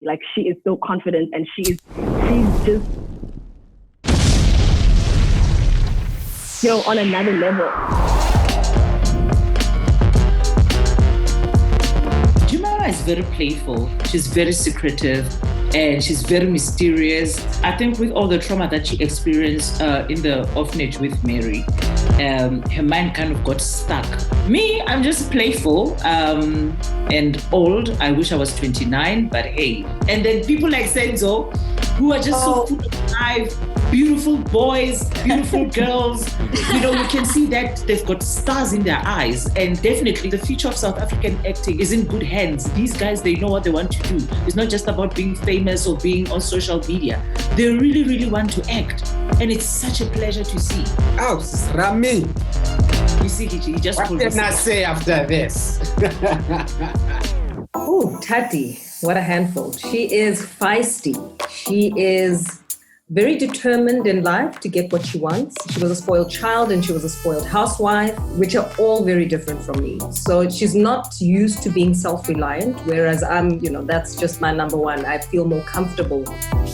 Like, she is so confident, and she's just, on another level. Jemima is very playful. She's very secretive, and she's very mysterious. I think with all the trauma that she experienced in the orphanage with Mary, her mind kind of got stuck. Me, I'm just playful and old. I wish I was 29, but hey. And then people like Senzo, who are just so full of life, beautiful boys, beautiful girls. You can see that they've got stars in their eyes. And definitely the future of South African acting is in good hands. These guys, they know what they want to do. It's not just about being famous or being on social media. They really, really want to act. And it's such a pleasure to see. Oh, Rami. You see, he just what can I say after this? Oh, Tati, what a handful. She is feisty. She is very determined in life to get what she wants. She was a spoiled child and she was a spoiled housewife, which are all very different from me. So she's not used to being self-reliant, whereas I'm, that's just my number one. I feel more comfortable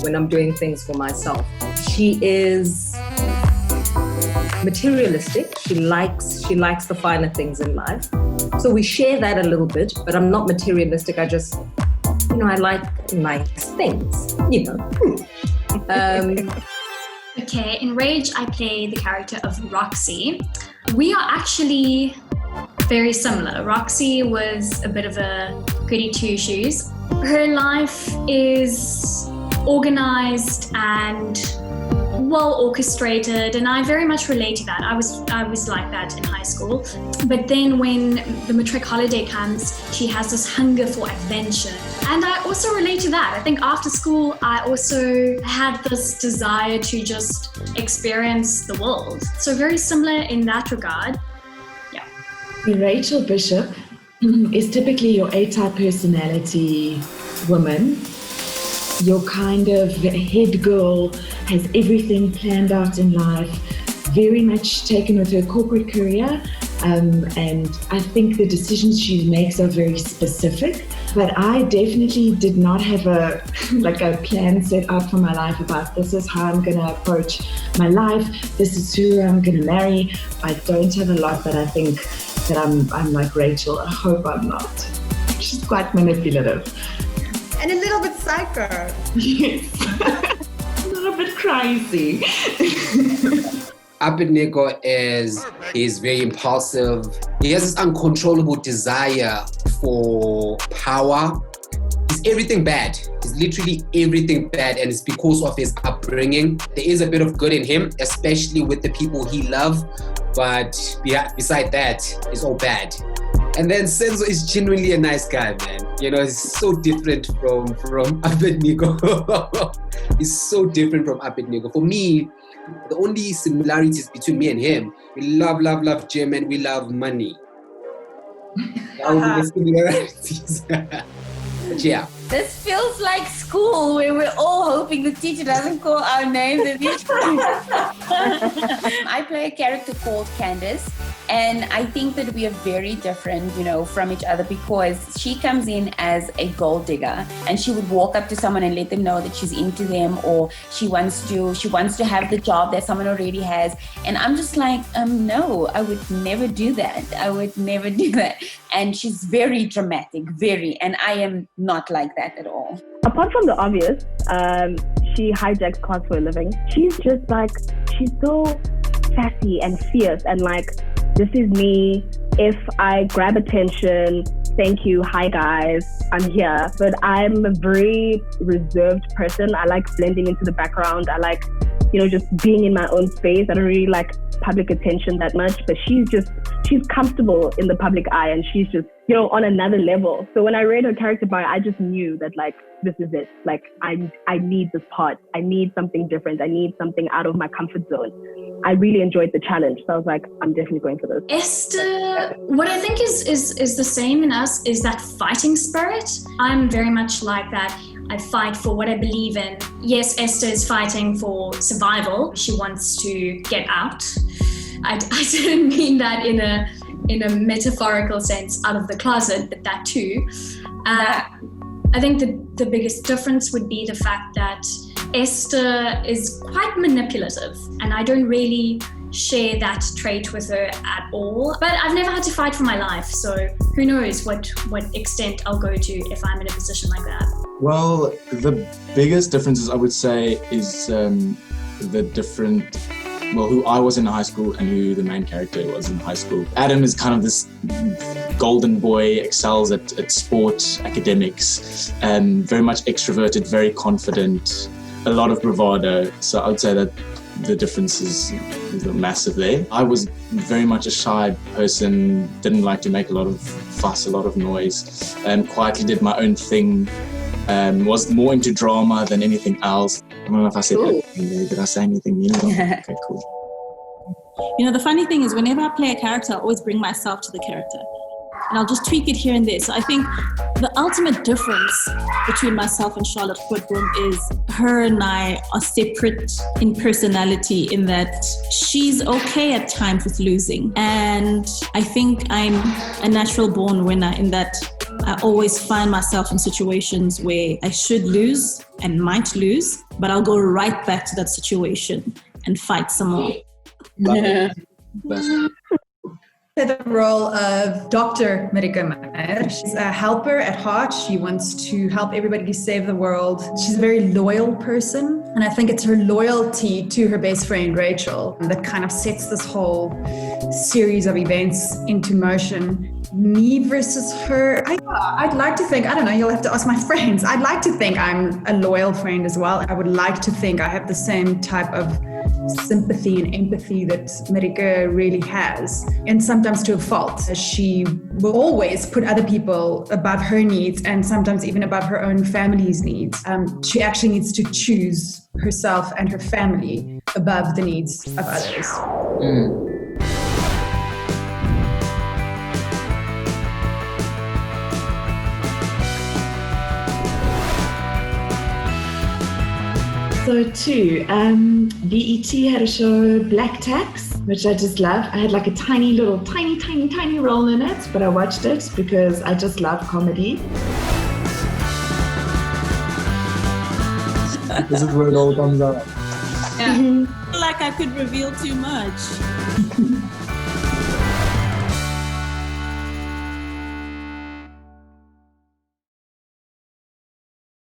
when I'm doing things for myself. She is materialistic. She likes the finer things in life. So we share that a little bit, but I'm not materialistic. I just, I like nice things, Okay, in Rage, I play the character of Roxy. We are actually very similar. Roxy was a bit of a goody two-shoes. Her life is organized and well orchestrated, and I very much relate to that. I was like that in high school. But then when the matric holiday comes, she has this hunger for adventure. And I also relate to that. I think after school, I also had this desire to just experience the world. So very similar in that regard. Yeah. Rachel Bishop is typically your A-type personality woman. Your kind of head girl, has everything planned out in life, very much taken with her corporate career. And I think the decisions she makes are very specific. But I definitely did not have a plan set out for my life about this is how I'm going to approach my life. This is who I'm going to marry. I don't have a lot, but I think that I'm like Rachel. I hope I'm not. She's quite manipulative. And a little bit psycho. Yes. A little bit crazy. Abednego is very impulsive. He has this uncontrollable desire for power. He's everything bad. He's literally everything bad, and it's because of his upbringing. There is a bit of good in him, especially with the people he loves, but beside that, it's all bad. And then Senzo is genuinely a nice guy, man. He's so different from Abednego. He's so different from Abednego. For me, the only similarities between me and him, we love gym and we love money. That would be the similarities. But yeah. This feels like school where we're all hoping the teacher doesn't call our names. I play a character called Candice, and I think that we are very different, from each other, because she comes in as a gold digger and she would walk up to someone and let them know that she's into them, or she wants to have the job that someone already has. And I'm just like, no, I would never do that. And she's very dramatic, and I am not like that at all. Apart from the obvious, she hijacks cars for a living. She's just she's so sassy and fierce and this is me. If I grab attention, thank you, hi guys, I'm here. But I'm a very reserved person. I like blending into the background. I like, just being in my own space. I don't really like public attention that much, but she's comfortable in the public eye, and she's just, on another level. So when I read her character bio, I just knew that this is it. I need this part. I need something different. I need something out of my comfort zone. I really enjoyed the challenge. So I was like, I'm definitely going for this. Esther, what I think is the same in us is that fighting spirit. I'm very much like that. I fight for what I believe in. Yes, Esther is fighting for survival. She wants to get out. I didn't mean that in a metaphorical sense, out of the closet, but that too. I think the biggest difference would be the fact that Esther is quite manipulative, and I don't really share that trait with her at all. But I've never had to fight for my life, so who knows what extent I'll go to if I'm in a position like that. Well, the biggest differences I would say is the different, well, who I was in high school and who the main character was in high school. Adam is kind of this golden boy, excels at sport, academics, very much extroverted, very confident, a lot of bravado. So I would say that the difference is massive there. I was very much a shy person, didn't like to make a lot of fuss, a lot of noise, quietly did my own thing, was more into drama than anything else. I don't know if I said anything there. Did I say anything? Okay, cool. You know, the funny thing is whenever I play a character, I always bring myself to the character. And I'll just tweak it here and there. So I think the ultimate difference between myself and Charlotte Grootboom is her and I are separate in personality, in that she's okay at times with losing. And I think I'm a natural born winner in that I always find myself in situations where I should lose and might lose, but I'll go right back to that situation and fight some more. The role of Dr. Marika Meyer. She's a helper at heart. She wants to help everybody save the world. She's a very loyal person. And I think it's her loyalty to her best friend, Rachel, that kind of sets this whole series of events into motion. Me versus her, I'd like to think, I don't know, you'll have to ask my friends. I'd like to think I'm a loyal friend as well. I would like to think I have the same type of sympathy and empathy that Marika really has, and sometimes to a fault. She will always put other people above her needs and sometimes even above her own family's needs. She actually needs to choose herself and her family above the needs of others. So too, BET had a show, Black Tax, which I just love. I had like a tiny role in it, but I watched it because I just love comedy. This is where it all comes out. Yeah. I feel like I could reveal too much.